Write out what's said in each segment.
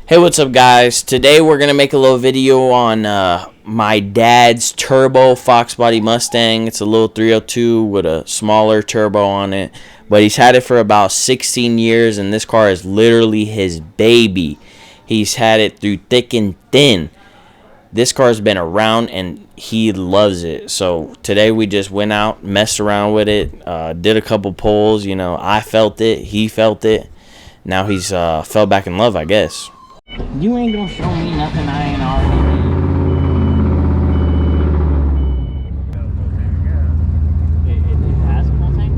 Hey, what's up guys? Today we're going to make a little video on my dad's turbo Foxbody Mustang. It's a little 302 with a smaller turbo on it, but he's had it for about 16 years and this car is literally his baby. He's had it through thick and thin. This car's been around and he loves it. So today we just went out, messed around with it, did a couple pulls. You know, I felt it, he felt it. Now he's fell back in love, I guess. You ain't gonna show me nothing I ain't already It has a full tank?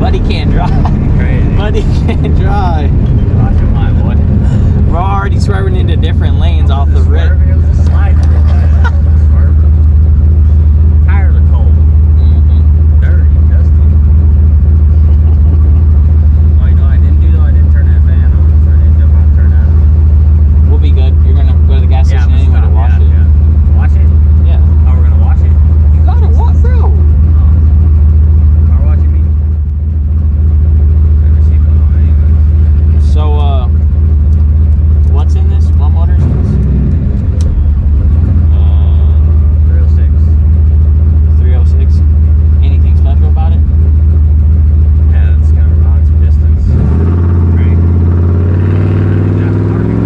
Buddy can't drive. Crazy. Buddy can't drive. Watch your mind, boy. We're already swerving into different lanes off the rip. It was a slide. Tires are cold. Dirty, dusty. Oh, you know what I didn't do though? I didn't turn that fan on. So I didn't jump out and turn that on. We'll be good. You're gonna go to the gas station anyway to wash it. Yeah. Wash it? Yeah. Oh, we're gonna wash it? You gotta what, bro? Car washing meeting? Never seen one anyway. So, what's in this? What motor is this? 306. 306. Anything special about it? Yeah, it's got rods, pistons, crank. Aftermarket.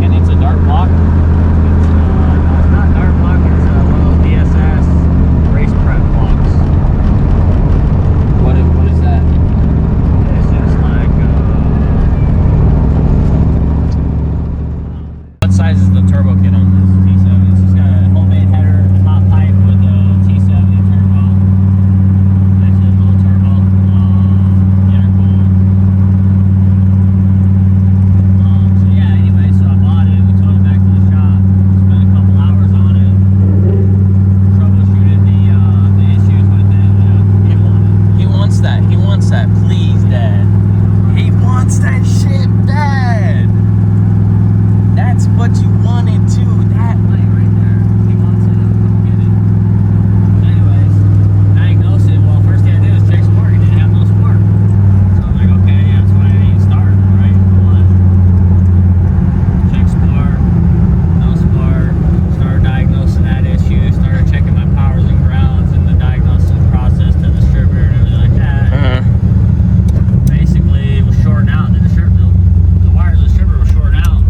And it's a dark block. It's not dark block, it's one of those DSS race prep blocks. What is that? It's just like, what size is the turbo kit on this T7? It's just got a homemade header, hot pipe with a T70 turbo. Nice little turbo. Intercooled. So yeah, anyway, so I bought it, we towed it back to the shop, spent a couple hours on it, troubleshooted the issues with it. He wants that. He wants that. Please, Dad. He wants that shit, Dad. That's what you wanted too. That Like right there. He wants it. Come get it. Anyways, diagnose it. Well, first thing I did was check spark. It didn't have no spark. So I'm like, okay, that's why I didn't start. Right? One. Check spark. No spark. Started diagnosing that issue. Started checking my powers and grounds and the diagnosis process to the distributor and everything like that. Basically, it was shorting out. The wires of the distributor were shorting out.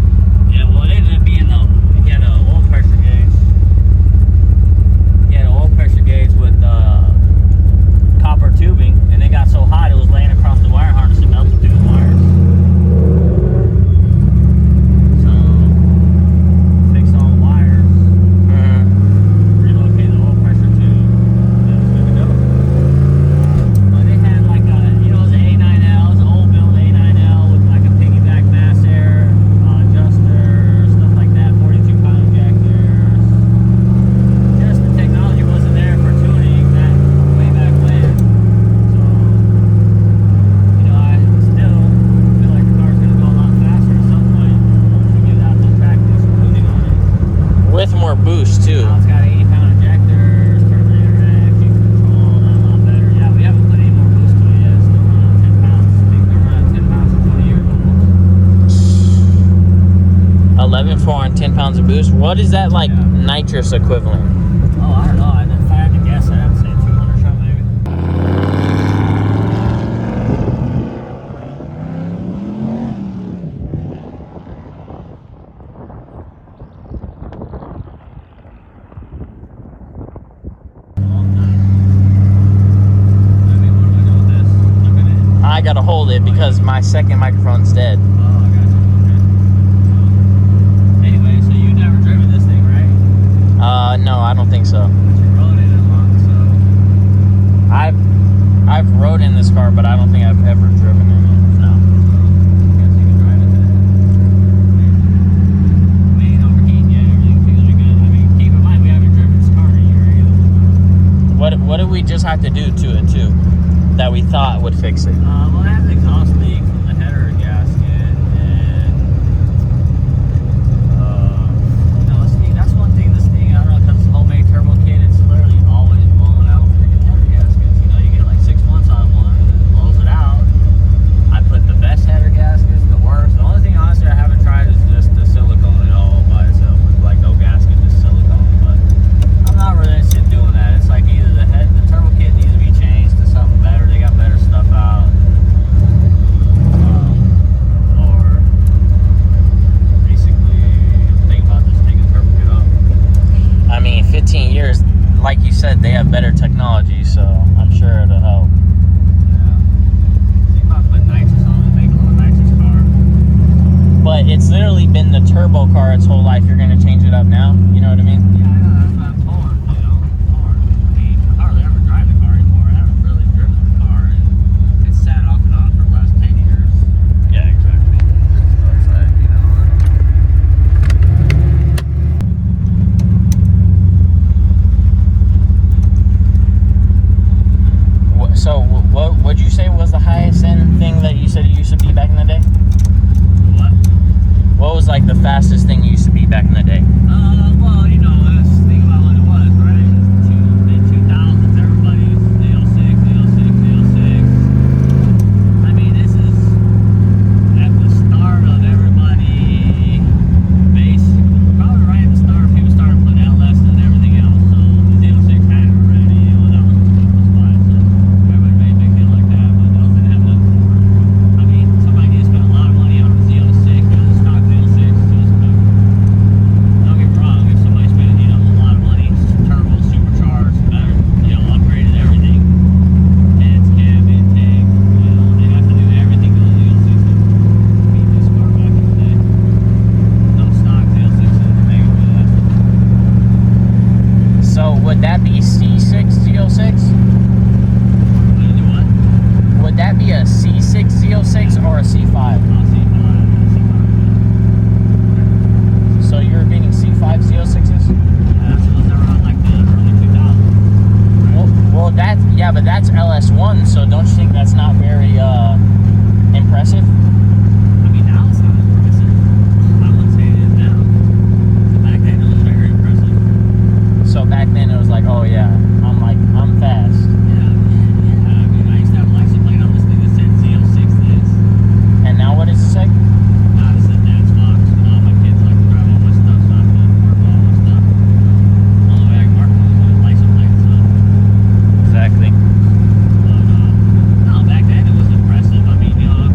Yeah, well, it ended up being he had an oil pressure gauge. He had an oil pressure gauge with copper tubing, and it got so hot it was laying across the wire harness and melted through the wires. So, fixed all the wires, relocated the oil pressure tube, and it was good to go. But they had like a, it was an A9L, it was an old build A9L with like a piggyback mass air adjuster, stuff like that, 42-pound injectors. Just the technology wasn't there for tuning that way back when. So, you know, I still feel like the car's gonna go a lot faster at some point once we get out to track and do some tuning on it. with more boost too. Now it's got 80-pound injectors, terminator X, you can control that a lot better. Yeah, we haven't put any more boost to it yet. It's still running on 10 pounds. I think they're running 10 pounds for 20 years almost. 11.4 and 10 pounds of boost. What is that like nitrous equivalent? Oh, I don't know. If I had to guess, I'd have to say 200 shot maybe. 'Gotta hold it because my second microphone's dead. Oh, I got you. Okay. Anyway, so have to do to it too that we thought would fix it? Well, I have an exhaust leak from the header gasket, and that's one thing. This thing, I don't know, because it's a homemade turbo kit, it's literally always blowing out freaking header gaskets. You know, you get like 6 months on one, and it blows it out. I put the best header gaskets, the worst. The only thing, honestly, I haven't tried is just the silicone it all by itself, with like no gasket, just silicone. But I'm not really interested in doing that. It's like either the turbo kit needs to be changed to something better. They got better stuff out, or basically think about just taking the turbo kit off. I mean, 15 years, like you said, they have better technology, so I'm sure it'll help. Think about putting nitrous on it, make a little nitrous car. But it's literally been the turbo car its whole life. You're gonna change it up now? You know what I mean? Yeah, I know, that's what I'm torn, you know, torn. I mean, I hardly ever drive the car anymore. I haven't really driven the car, and it's sat off and on for the last 10 years. Yeah, exactly. So it's like, you know. So what would you say was the highest end thing that you said you used to be back in the day? What? What was like the fastest thing you used to be back in the day? Well, you know, let's think about what it was, right? Mid-2000s, everybody's Z06. I mean, this is at the start of everybody probably right at the start, people started putting LS and everything else, so the Z06 had it already, you know, that was the plus five, so everybody made a big deal like that, but those didn't have nothing for it. I mean, somebody did spend a lot of money on a Z06, it was a stock Z06, just don't get me wrong, if somebody spent, you know, a lot of money, turbo, supercharged, better, you know, upgraded everything, heads, cab, intake, you know, they have to do everything to the Z06 to beat this car back in the day. No stock Z06s to make it with that. So would that be C6 Z06? Do what? Would that be a C6 Z06 or a C5? I'll see So you're beating C5 Z06s? that's those that were on like the early 2000s. Well, but that's LS1, so don't you think that's not very impressive? I mean, now it's not impressive. I wouldn't say it is now. So back then it was very impressive. So back then it was like, oh yeah, I'm fast. Yeah. I mean, I used to have a license plate on this thing that said Z06 this. And now what does it say? Now it said Dad's Fox. And all my kids like to drive all my stuff, so I have to mark all my stuff. The only way I can mark them is with a license plate, so. Exactly. But, no, back then it was impressive. I mean, you know,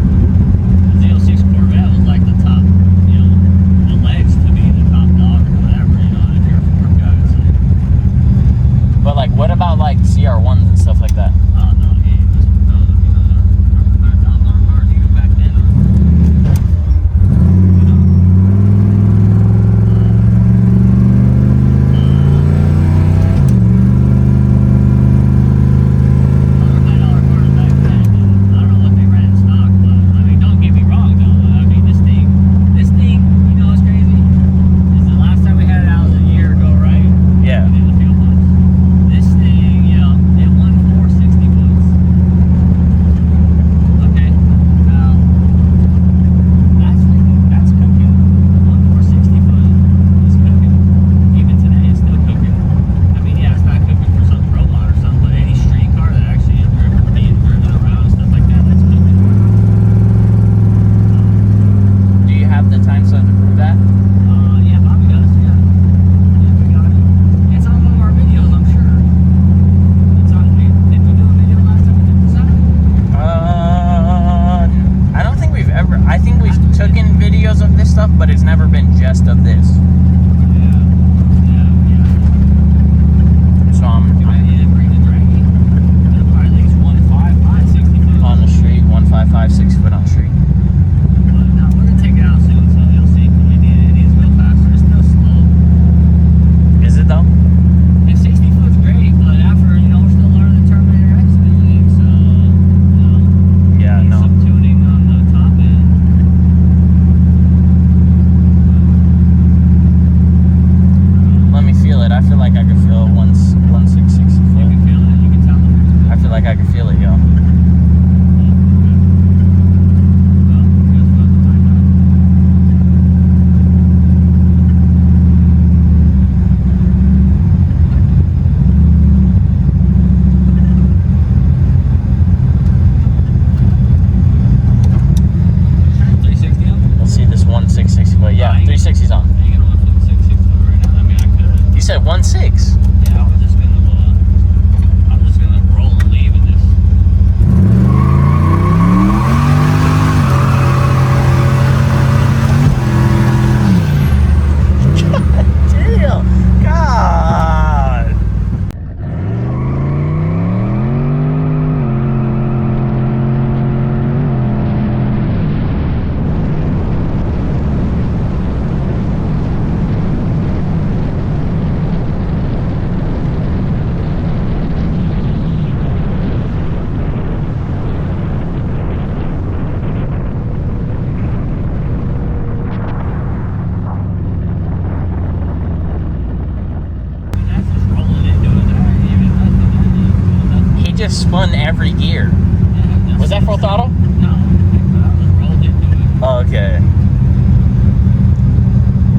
spun every gear. Yeah, Was that full throttle? No. That was rolled into it. Okay.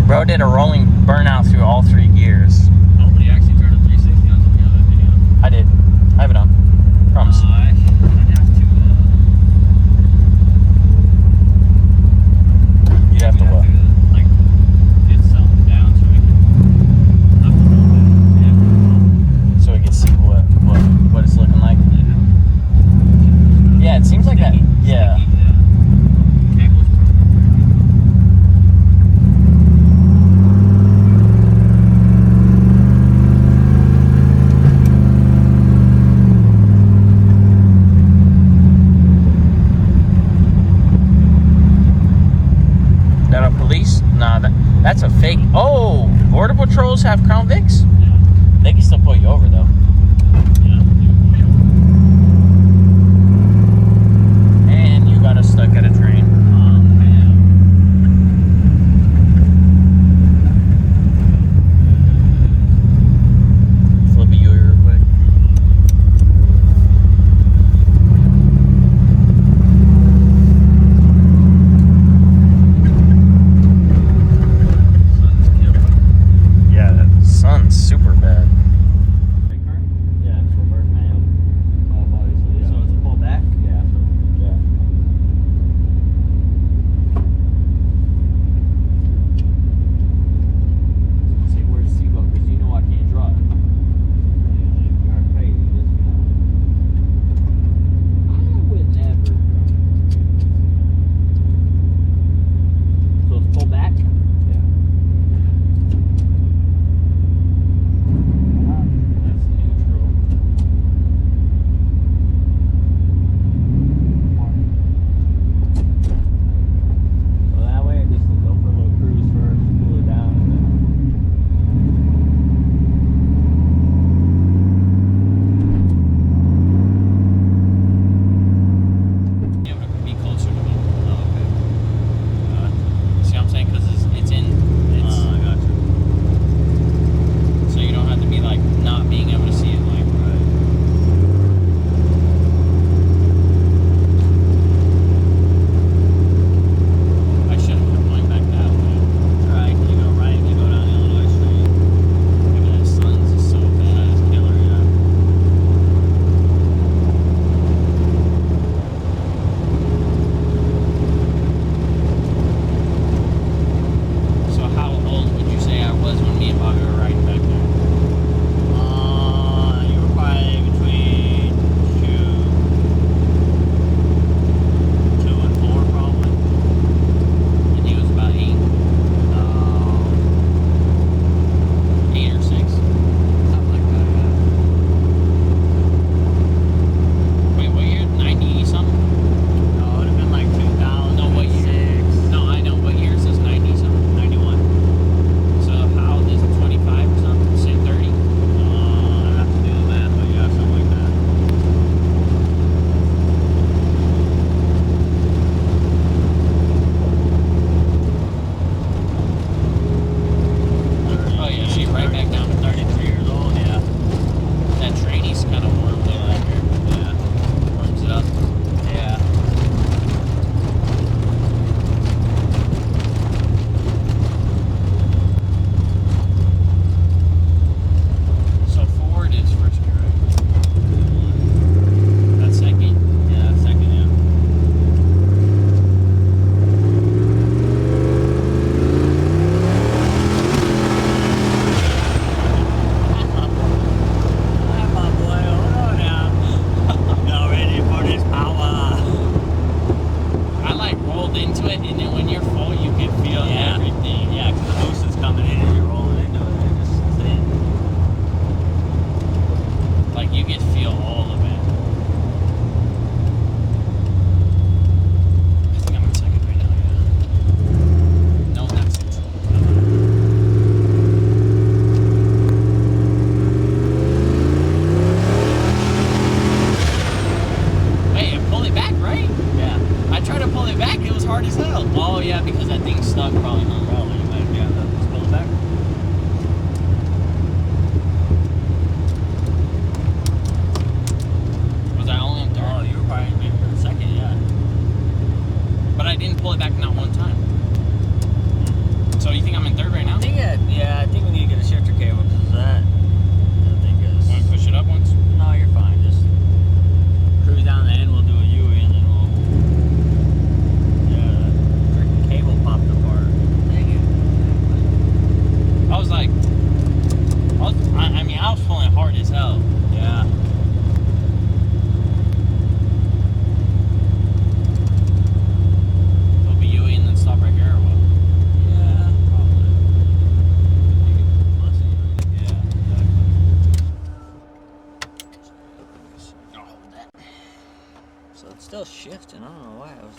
Bro did a rolling burnout through all 3 gears. Nobody actually turned a 360 on some of the other video. I did. I have it on. Promise. I'd have to. You'd have to what? Like, get something down so we can up a little bit. Yeah. So we can see what it's looking like. Yeah, it seems like that. Yeah. Cable's perfect. That a police? Nah, that's a fake. Oh, Border Patrols have Crown Vics? Yeah. They can still pull you over though. And you got us stuck at a train. Oh, man. Flip you real quick. Sun's killing. Yeah, the sun's super bad.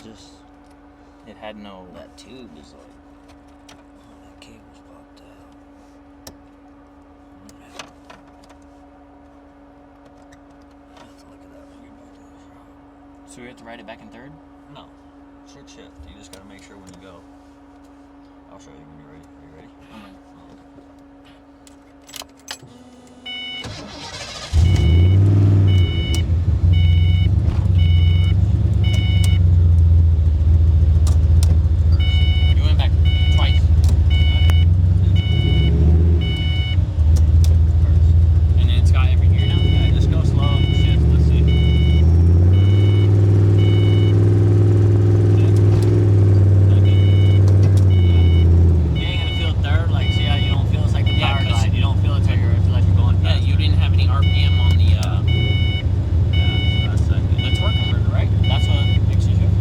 just It had no. that tube is like, oh, that cable's popped out. I have to look at that when we get back to the shop. So we have to ride it back in third? No, switch shift. You just gotta make sure when you go. I'll show you when you're ready. Are you ready? I'm ready. You went back twice. And then it's got every gear now? Yeah, just go slow. Shift. Let's see. You ain't gonna feel third. Like, see how you don't feel? It's like the Yeah, power 'cause glide. You don't feel it till you're like you're going Yeah, faster. you didn't have any RPM on the Yeah, so that's second. the torque converter, right? That's what makes you shift.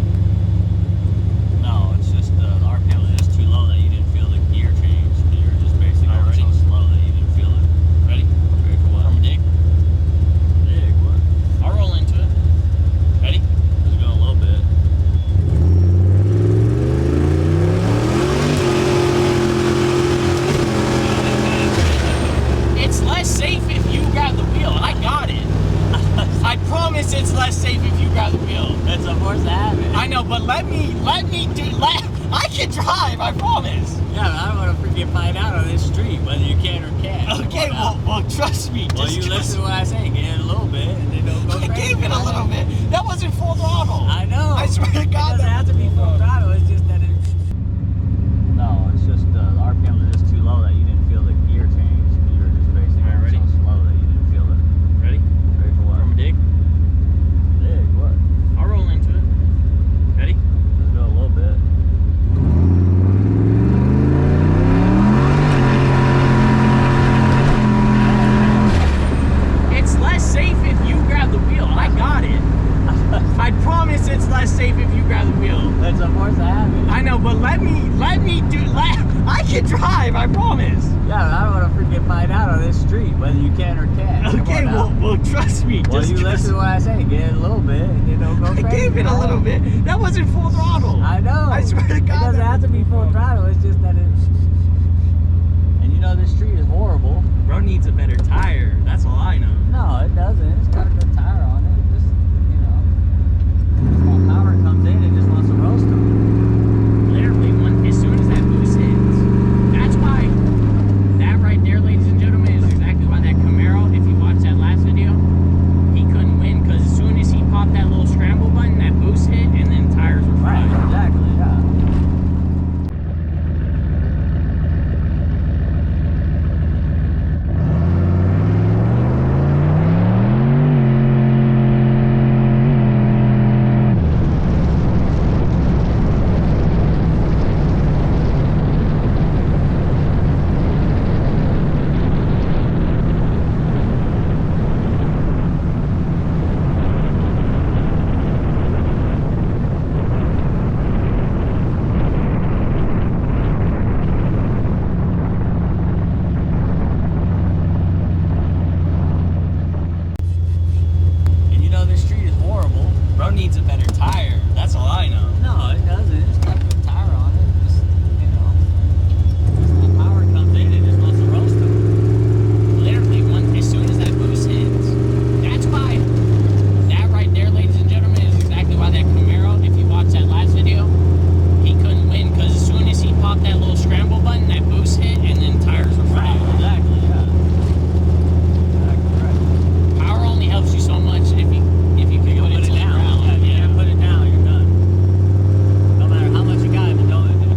No, it's just the RPM was just too low that you didn't feel the gear change. You were just basically going Alrighty. so slow that you didn't feel it. Ready? Ready for what? From a dig. Big, what? I'll roll into it. Ready? Just go a little bit. It's less safe if you grab the wheel. I got it. I promise it's less safe if you grab the wheel. That's a force of habit. I know, but let me I can drive, I promise. Yeah, but I don't want to freaking find out on this street whether you can or can't. Okay, well, trust me. Well, just you trust listen to what I say. Get it a little bit, and then don't go I crazy. gave it a little bit. That wasn't full throttle. I know. I swear to God, It doesn't have to be full throttle. It's just that it. No, it's just the RPM was just too low that you didn't feel the gear change. You were just basically Alright, ready? so slow that you didn't feel it. Ready? Ready for what? From a dig. Big, what? I'll roll into it. Ready? Just go a little bit. It's less safe if you grab the wheel. I got it. I promise it's less safe if you grab the wheel. That's a force of habit. I know, but let me I can drive, I promise. Yeah, but I don't want to freaking find out on this street whether you can or can't. Come Okay, on now. well, trust me. Well, Just you trust listen to what I say. Get it a little bit, and then don't go I crazy. gave it a little bit. That wasn't full throttle. I know. I swear to It God. doesn't have to be full throttle. It's just that it's. And you know this street is horrible. Bro needs a better tire. That's all I know. No, it doesn't. It's got a good tire on it. Just, you know. When power comes in, it just wants to roast them. Literally, as soon as that boost hits, that's why that right there, ladies and gentlemen, is exactly why that Camaro, if you watch that last video, he couldn't win because as soon as he popped that little scramble button, that boost hit, and then tires were Right, fried. exactly, yeah. And you know this street is horrible. Bro needs a better tire. That's all I know. No, it doesn't. It's got a good tire on it. Just, you know. When power comes in, it just wants to roast them. Literally, as soon as that boost hits, that's why that right there, ladies and gentlemen, is exactly why that Camaro, if you watch that last video, he couldn't win because as soon as he popped that little scramble button, that boost hit, and then tires were fried. Exactly, yeah. Exactly right. Power only helps you so much if you can put it to the down. ground. Yeah, if you can't put it down, you're done. No matter how much you got, if you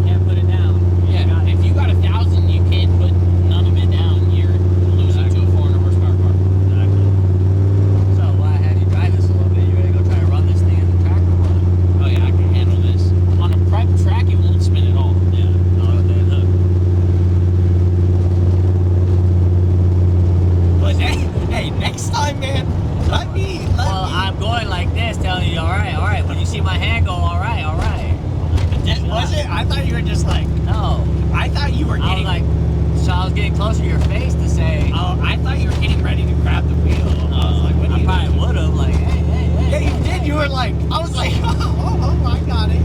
can't put it down. Yeah, if you got 1,000, you can't put none of it down. You're losing to a 400 horsepower car. Exactly. So why had you drive this a little bit? You ready to go try to run this thing in the track or what? Oh yeah, I can handle this. On a prep track, it won't spin at all. Yeah. No, okay, look. But hey, next time, man, let me. Well, I'm going like this, telling you, all right. When you see my hand go, all right. Was it? I thought you were just like. No. I thought you were I was getting like, so I was getting closer to your face to say. Oh, I thought you were getting ready to grab the wheel. I was like, what are I you probably doing? would have, like, hey. Yeah, you did. You were like, I was like, oh, I got it.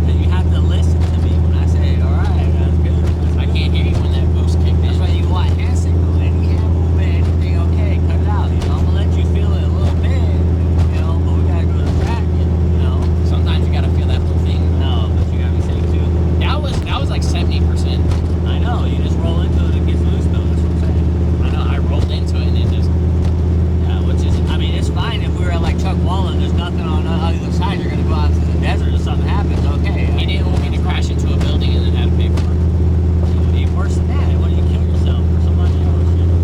And you have to listen to me when I say, all right, that's good. I can't hear you when that boost kicked in. That's why you want hand signal. Any hand movement, anything, okay, cut it out. You know, I'm gonna let you feel it a little bit, you know, but we gotta go to the track, you know. Sometimes you gotta feel that whole thing. No, but you gotta be safe too. That was like 70%. I know, you just roll into it and it gets loose though, that's what I'm saying. I know, I rolled into it and it just, Yeah, which is, I mean, it's fine if we were at like Chuck Wall and there's nothing on either side, you're gonna go out to the desert or something happens, okay. he didn't want me to crash into a building and then have to pay for it. Even worse than that, why don't you kill yourself or somebody else, you know?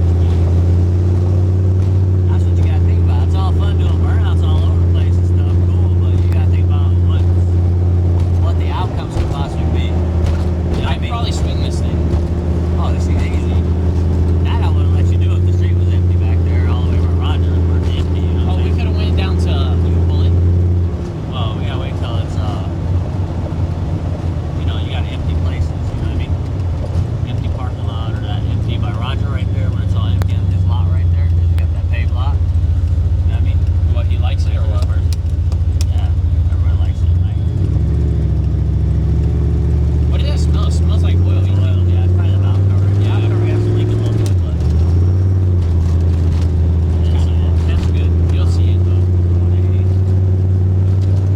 That's what you gotta think about. It's all fun doing burnouts all over the place and stuff, cool, but you gotta think about what the outcomes could possibly be. You know what I I'd mean? probably swing this thing. Oh, this thing's easy. That I wouldn't let you do if the street was empty back there, all the way around Roger, where it's empty, you know Oh, what we I'm could saying? have went down to Blue Bullet. Well, we gotta wait till it's, you know, you got empty places, you know what I mean? Empty parking lot or that empty by Roger right there when it's all empty on his lot right there, because he got that paved lot. You know what I mean? What, he likes it or what? Yeah, everybody likes it. Like, What does that smell? It smells like oil. oil, yeah, it's probably the mountain cover. Yeah, mountain cover has to leak a little bit, but that's good. You'll see it though.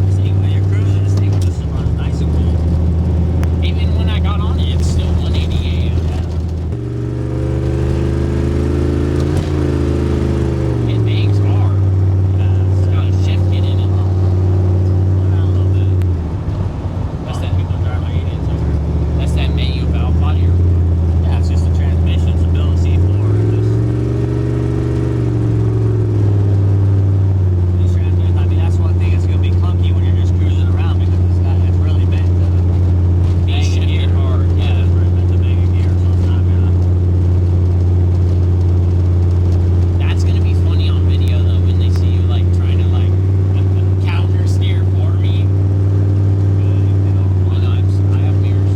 This thing, when you're cruising, this thing just runs nice and cool. Even when I got on it, it's still 180 AM. It bangs hard. It's got a shift kit in it. Around a little bit. What's that? People drive like idiots over here. That's that manual valve body. Yeah, it's just the transmission. It's a built C4. These transmissions, I mean, that's one thing that's going to be clunky when you're just cruising around because it's really meant to Be bang a shifted gear. hard. Yeah, it's really meant to bang a gear, so it's not going to. That's gonna be funny on video though when they see you like trying to like counter steer for me. I know I have mirrors.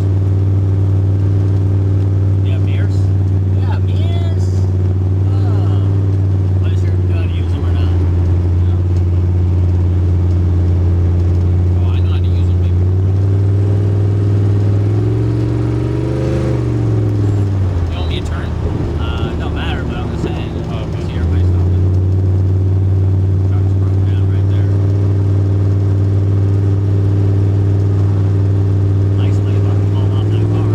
You have mirrors? Yeah, mirrors. Oh. But is your how to use them or not? Oh, I know how to use them, baby. You want me to turn? It don't matter, but I'm just saying. Oh, okay. See everybody stopping. Truck just broke down right there. Nice lady about to fall off that car.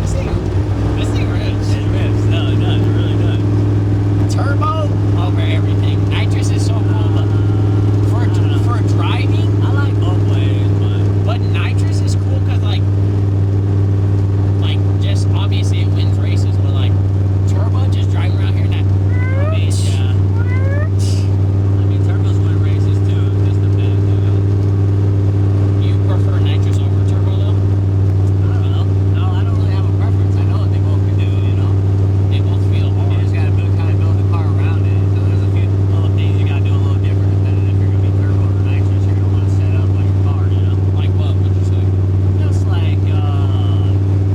This thing rips. It rips. No, it does. It really does. Turbo over everything. Nitrous is so cool, but for driving, I like both ways, but nitrous is cool because like just obviously it wins races, but like turbo just driving around here and that. I mean, yeah. I mean, turbos win races too. It just depends, you know. You prefer nitrous over turbo though? I don't know. No, I don't really have a preference. I know what they both can do, you know. They both feel You hard. just gotta build the car around it. So there's a few little things you gotta do a little different depending if you're gonna be turbo or nitrous. You're gonna want to set up like your car, you know. Like what would you say? Just like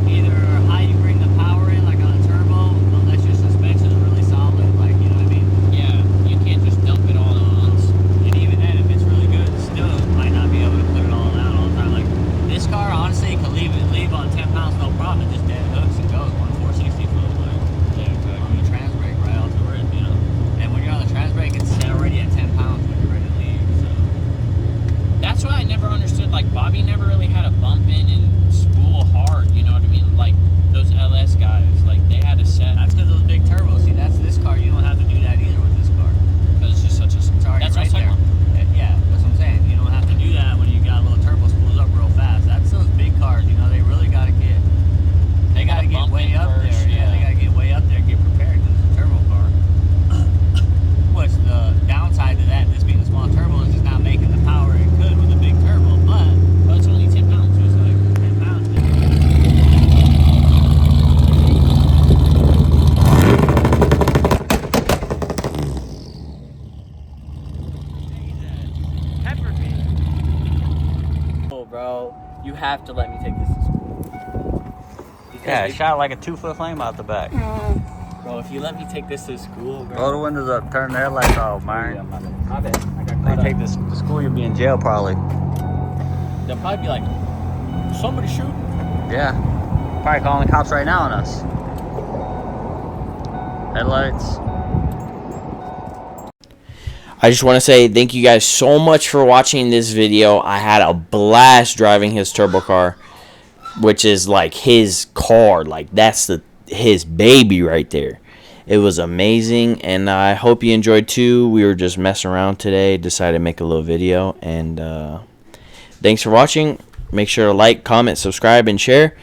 either how you bring the power in, like on a turbo, unless your suspension is really solid, like you know what I mean. Yeah, you can't just dump it all at once. And even then, if it's really good, still might not be able to put it all out all the time. Like this car, honestly, could leave on 10 pounds no problem. It just dead hooks and goes on 460 foot, like on the trans brake right off the rip, you know. And when you're on the trans brake, it's already at 10 pounds when you're ready to leave. So That's why I never understood. Like Bobby never really had a bump in and spool hard. You know what I mean? Like those LS guys, like they had a set. that's because those big turbos. See, that's this car. You don't have to do that either with this car. Because it's just such a. It's already That's right what I'm there. talking about. Yeah, that's what I'm saying. You don't have to do that when you got a little turbo spools up real fast. That's those big cars. You know, they really got to get. They got to get bump way in up first, there. Yeah, they yeah. got to get way up there and get prepared because it's a turbo car. What's the downside to that? This being a small turbo is just not making the power it could with a big turbo, but It's only 10 pounds. So it's like 10 pounds. Pepper me. Oh, bro, you have to let me take this to school. These Yeah, it shot like a 2-foot flame out the back. Bro, if you let me take this to school, bro. Roll the windows up, turn the headlights off, man. Yeah, my bad. I got They caught take up. this to school, you'll be in jail probably. They'll probably be like, somebody shooting. Yeah. Probably calling the cops right now on us. Headlights. I just want to say thank you guys so much for watching this video. I had a blast driving his turbo car, which is like his car. Like that's his baby right there. It was amazing, and I hope you enjoyed too. We were just messing around today, decided to make a little video, and thanks for watching. Make sure to like, comment, subscribe, and share.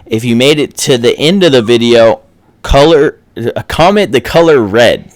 If you made it to the end of the video, comment the color red.